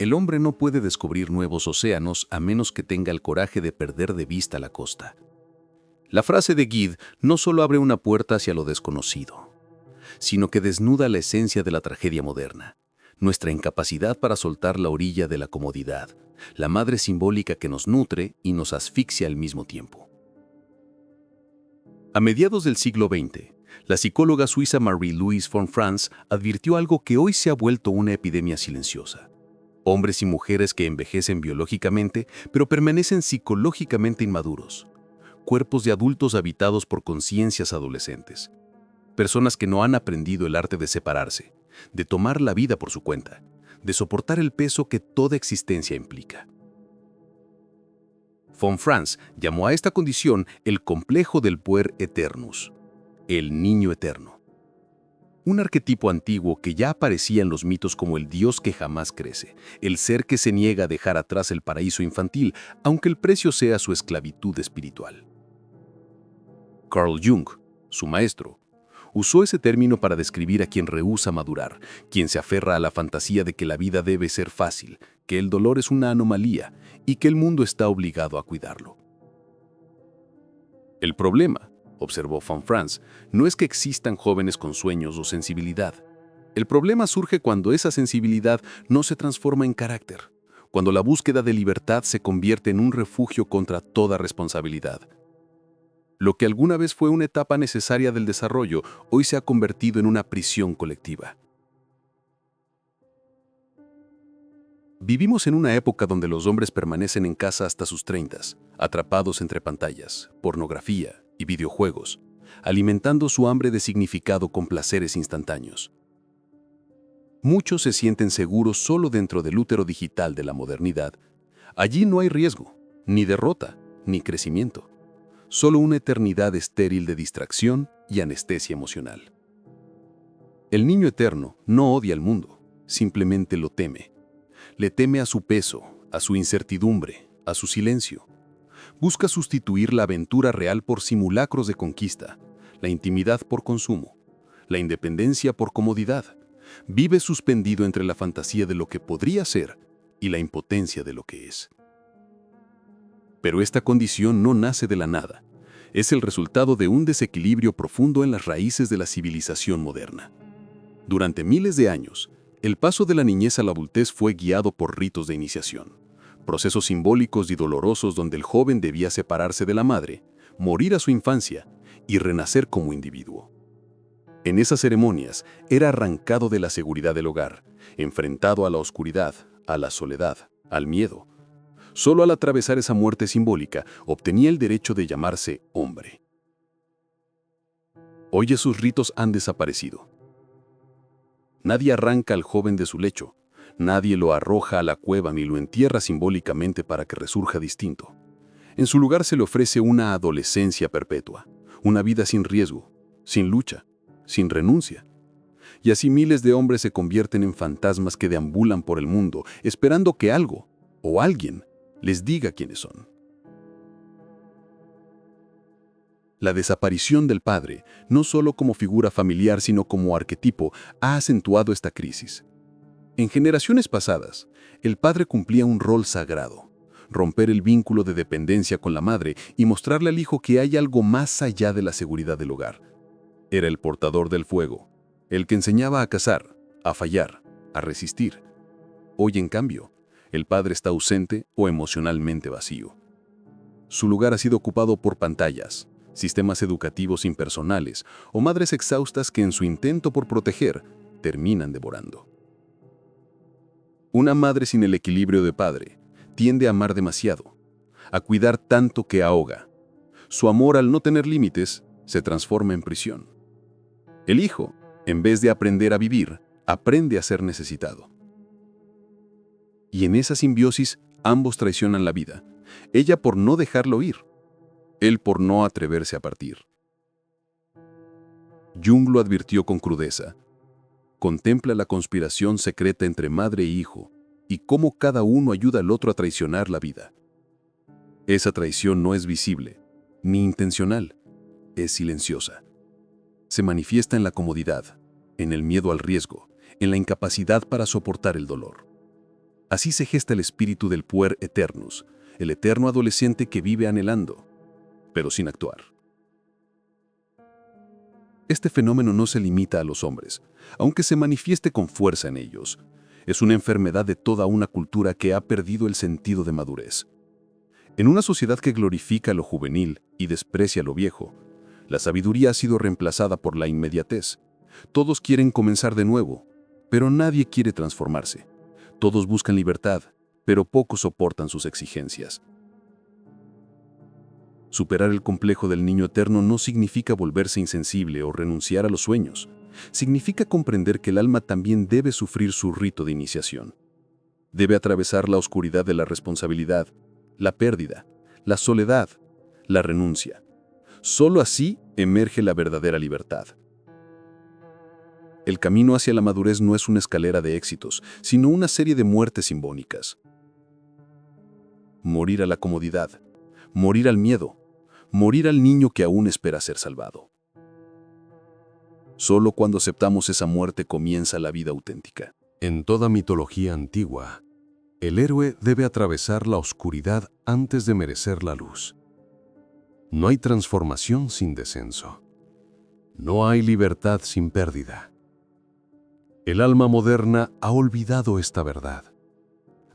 El hombre no puede descubrir nuevos océanos a menos que tenga el coraje de perder de vista la costa. La frase de Gide no solo abre una puerta hacia lo desconocido, sino que desnuda la esencia de la tragedia moderna, nuestra incapacidad para soltar la orilla de la comodidad, la madre simbólica que nos nutre y nos asfixia al mismo tiempo. A mediados del siglo XX, la psicóloga suiza Marie-Louise von Franz advirtió algo que hoy se ha vuelto una epidemia silenciosa. Hombres y mujeres que envejecen biológicamente, pero permanecen psicológicamente inmaduros. Cuerpos de adultos habitados por conciencias adolescentes. Personas que no han aprendido el arte de separarse, de tomar la vida por su cuenta, de soportar el peso que toda existencia implica. Von Franz llamó a esta condición el complejo del puer eternus, el niño eterno. Un arquetipo antiguo que ya aparecía en los mitos como el dios que jamás crece, el ser que se niega a dejar atrás el paraíso infantil, aunque el precio sea su esclavitud espiritual. Carl Jung, su maestro, usó ese término para describir a quien rehúsa madurar, quien se aferra a la fantasía de que la vida debe ser fácil, que el dolor es una anomalía y que el mundo está obligado a cuidarlo. El problema, observó von Franz, no es que existan jóvenes con sueños o sensibilidad. El problema surge cuando esa sensibilidad no se transforma en carácter, cuando la búsqueda de libertad se convierte en un refugio contra toda responsabilidad. Lo que alguna vez fue una etapa necesaria del desarrollo, hoy se ha convertido en una prisión colectiva. Vivimos en una época donde los hombres permanecen en casa hasta sus 30, atrapados entre pantallas, pornografía y videojuegos, alimentando su hambre de significado con placeres instantáneos. Muchos se sienten seguros solo dentro del útero digital de la modernidad. Allí no hay riesgo, ni derrota, ni crecimiento. Solo una eternidad estéril de distracción y anestesia emocional. El niño eterno no odia al mundo, simplemente lo teme. Le teme a su peso, a su incertidumbre, a su silencio. Busca sustituir la aventura real por simulacros de conquista, la intimidad por consumo, la independencia por comodidad. Vive suspendido entre la fantasía de lo que podría ser y la impotencia de lo que es. Pero esta condición no nace de la nada. Es el resultado de un desequilibrio profundo en las raíces de la civilización moderna. Durante miles de años, el paso de la niñez a la adultez fue guiado por ritos de iniciación, procesos simbólicos y dolorosos donde el joven debía separarse de la madre, morir a su infancia y renacer como individuo. En esas ceremonias era arrancado de la seguridad del hogar, enfrentado a la oscuridad, a la soledad, al miedo. Solo al atravesar esa muerte simbólica obtenía el derecho de llamarse hombre. Hoy esos ritos han desaparecido. Nadie arranca al joven de su lecho, nadie lo arroja a la cueva ni lo entierra simbólicamente para que resurja distinto. En su lugar se le ofrece una adolescencia perpetua, una vida sin riesgo, sin lucha, sin renuncia. Y así miles de hombres se convierten en fantasmas que deambulan por el mundo, esperando que algo o alguien les diga quiénes son. La desaparición del padre, no solo como figura familiar sino como arquetipo, ha acentuado esta crisis. En generaciones pasadas, el padre cumplía un rol sagrado, romper el vínculo de dependencia con la madre y mostrarle al hijo que hay algo más allá de la seguridad del hogar. Era el portador del fuego, el que enseñaba a cazar, a fallar, a resistir. Hoy, en cambio, el padre está ausente o emocionalmente vacío. Su lugar ha sido ocupado por pantallas, sistemas educativos impersonales o madres exhaustas que en su intento por proteger terminan devorando. Una madre sin el equilibrio de padre tiende a amar demasiado, a cuidar tanto que ahoga. Su amor, al no tener límites, se transforma en prisión. El hijo, en vez de aprender a vivir, aprende a ser necesitado. Y en esa simbiosis, ambos traicionan la vida. Ella por no dejarlo ir, él por no atreverse a partir. Jung lo advirtió con crudeza. Contempla la conspiración secreta entre madre e hijo y cómo cada uno ayuda al otro a traicionar la vida. Esa traición no es visible, ni intencional, es silenciosa. Se manifiesta en la comodidad, en el miedo al riesgo, en la incapacidad para soportar el dolor. Así se gesta el espíritu del puer eternus, el eterno adolescente que vive anhelando, pero sin actuar. Este fenómeno no se limita a los hombres, aunque se manifieste con fuerza en ellos. Es una enfermedad de toda una cultura que ha perdido el sentido de madurez. En una sociedad que glorifica lo juvenil y desprecia lo viejo, la sabiduría ha sido reemplazada por la inmediatez. Todos quieren comenzar de nuevo, pero nadie quiere transformarse. Todos buscan libertad, pero pocos soportan sus exigencias. Superar el complejo del niño eterno no significa volverse insensible o renunciar a los sueños. Significa comprender que el alma también debe sufrir su rito de iniciación. Debe atravesar la oscuridad de la responsabilidad, la pérdida, la soledad, la renuncia. Solo así emerge la verdadera libertad. El camino hacia la madurez no es una escalera de éxitos, sino una serie de muertes simbólicas. Morir a la comodidad, morir al miedo, morir al niño que aún espera ser salvado. Solo cuando aceptamos esa muerte comienza la vida auténtica. En toda mitología antigua, el héroe debe atravesar la oscuridad antes de merecer la luz. No hay transformación sin descenso. No hay libertad sin pérdida. El alma moderna ha olvidado esta verdad.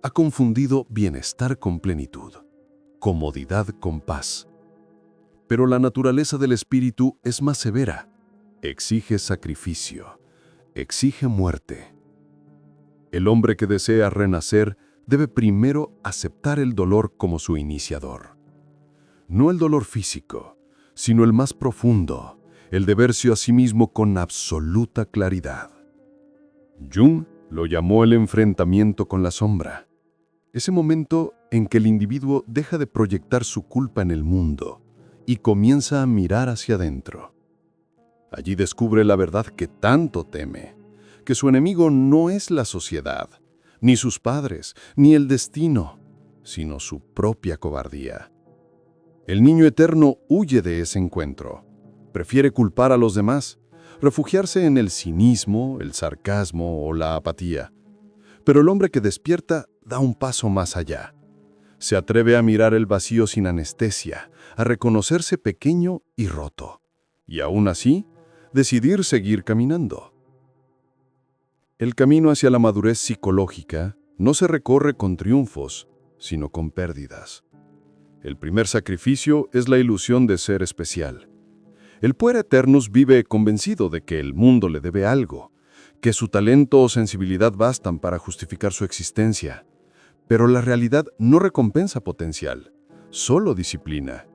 Ha confundido bienestar con plenitud, comodidad con paz. Pero la naturaleza del espíritu es más severa. Exige sacrificio, exige muerte. El hombre que desea renacer debe primero aceptar el dolor como su iniciador. No el dolor físico, sino el más profundo, el de verse a sí mismo con absoluta claridad. Jung lo llamó el enfrentamiento con la sombra. Ese momento en que el individuo deja de proyectar su culpa en el mundo y comienza a mirar hacia adentro. Allí descubre la verdad que tanto teme, que su enemigo no es la sociedad, ni sus padres, ni el destino, sino su propia cobardía. El niño eterno huye de ese encuentro. Prefiere culpar a los demás, refugiarse en el cinismo, el sarcasmo o la apatía. Pero el hombre que despierta da un paso más allá. Se atreve a mirar el vacío sin anestesia, a reconocerse pequeño y roto. Y aún así, decidir seguir caminando. El camino hacia la madurez psicológica no se recorre con triunfos, sino con pérdidas. El primer sacrificio es la ilusión de ser especial. El puer eternus vive convencido de que el mundo le debe algo, que su talento o sensibilidad bastan para justificar su existencia. Pero la realidad no recompensa potencial, solo disciplina.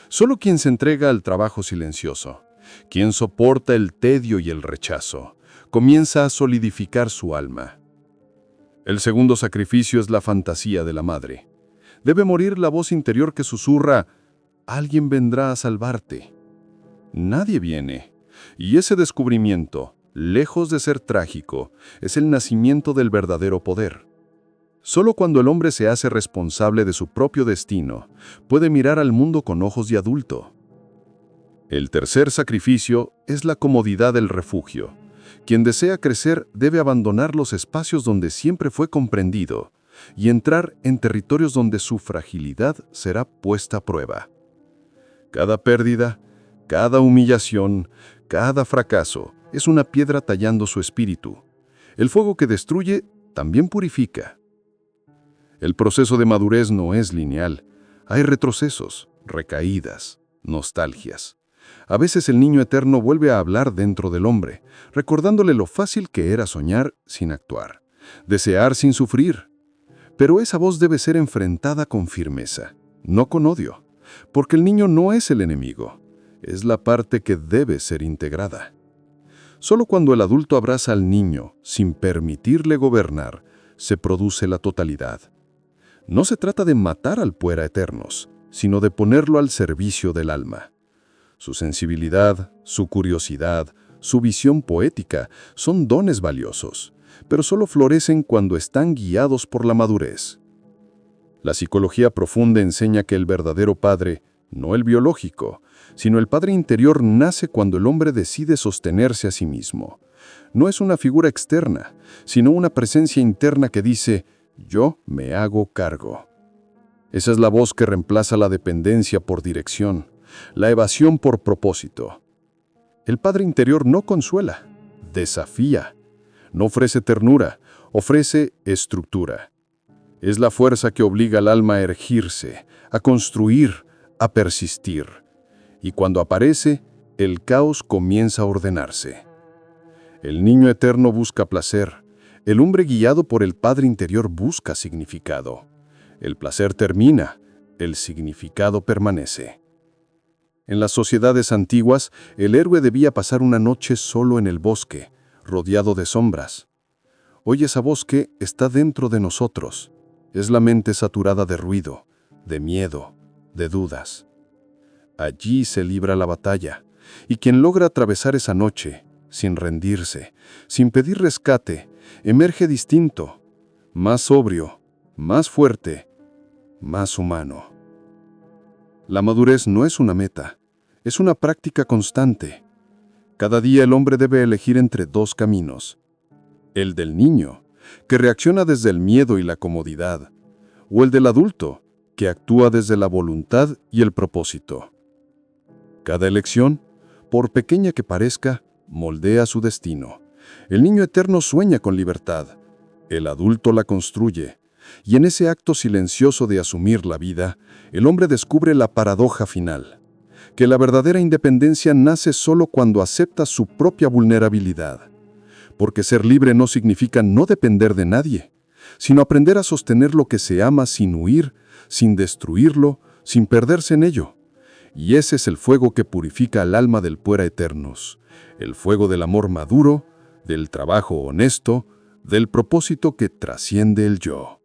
Solo quien se entrega al trabajo silencioso, quien soporta el tedio y el rechazo, comienza a solidificar su alma. El segundo sacrificio es la fantasía de la madre. Debe morir la voz interior que susurra: «Alguien vendrá a salvarte». Nadie viene. Y ese descubrimiento, lejos de ser trágico, es el nacimiento del verdadero poder. Solo cuando el hombre se hace responsable de su propio destino, puede mirar al mundo con ojos de adulto. El tercer sacrificio es la comodidad del refugio. Quien desea crecer debe abandonar los espacios donde siempre fue comprendido y entrar en territorios donde su fragilidad será puesta a prueba. Cada pérdida, cada humillación, cada fracaso es una piedra tallando su espíritu. El fuego que destruye también purifica. El proceso de madurez no es lineal. Hay retrocesos, recaídas, nostalgias. A veces el niño eterno vuelve a hablar dentro del hombre, recordándole lo fácil que era soñar sin actuar, desear sin sufrir. Pero esa voz debe ser enfrentada con firmeza, no con odio, porque el niño no es el enemigo, es la parte que debe ser integrada. Solo cuando el adulto abraza al niño, sin permitirle gobernar, se produce la totalidad. No se trata de matar al puer eternus, sino de ponerlo al servicio del alma. Su sensibilidad, su curiosidad, su visión poética son dones valiosos, pero solo florecen cuando están guiados por la madurez. La psicología profunda enseña que el verdadero padre, no el biológico, sino el padre interior, nace cuando el hombre decide sostenerse a sí mismo. No es una figura externa, sino una presencia interna que dice: Yo me hago cargo. Esa es la voz que reemplaza la dependencia por dirección, la evasión por propósito. El padre interior no consuela, desafía, no ofrece ternura, ofrece estructura. Es la fuerza que obliga al alma a erigirse, a construir, a persistir. Y cuando aparece, el caos comienza a ordenarse. El niño eterno busca placer. El hombre guiado por el Padre interior busca significado. El placer termina, el significado permanece. En las sociedades antiguas, el héroe debía pasar una noche solo en el bosque, rodeado de sombras. Hoy ese bosque está dentro de nosotros. Es la mente saturada de ruido, de miedo, de dudas. Allí se libra la batalla, y quien logra atravesar esa noche, sin rendirse, sin pedir rescate, emerge distinto, más sobrio, más fuerte, más humano. La madurez no es una meta, es una práctica constante. Cada día el hombre debe elegir entre dos caminos. El del niño, que reacciona desde el miedo y la comodidad, o el del adulto, que actúa desde la voluntad y el propósito. Cada elección, por pequeña que parezca, moldea su destino. El niño eterno sueña con libertad, el adulto la construye, y en ese acto silencioso de asumir la vida, el hombre descubre la paradoja final, que la verdadera independencia nace solo cuando acepta su propia vulnerabilidad. Porque ser libre no significa no depender de nadie, sino aprender a sostener lo que se ama sin huir, sin destruirlo, sin perderse en ello. Y ese es el fuego que purifica al alma del Puera Eternus, el fuego del amor maduro, del trabajo honesto, del propósito que trasciende el yo.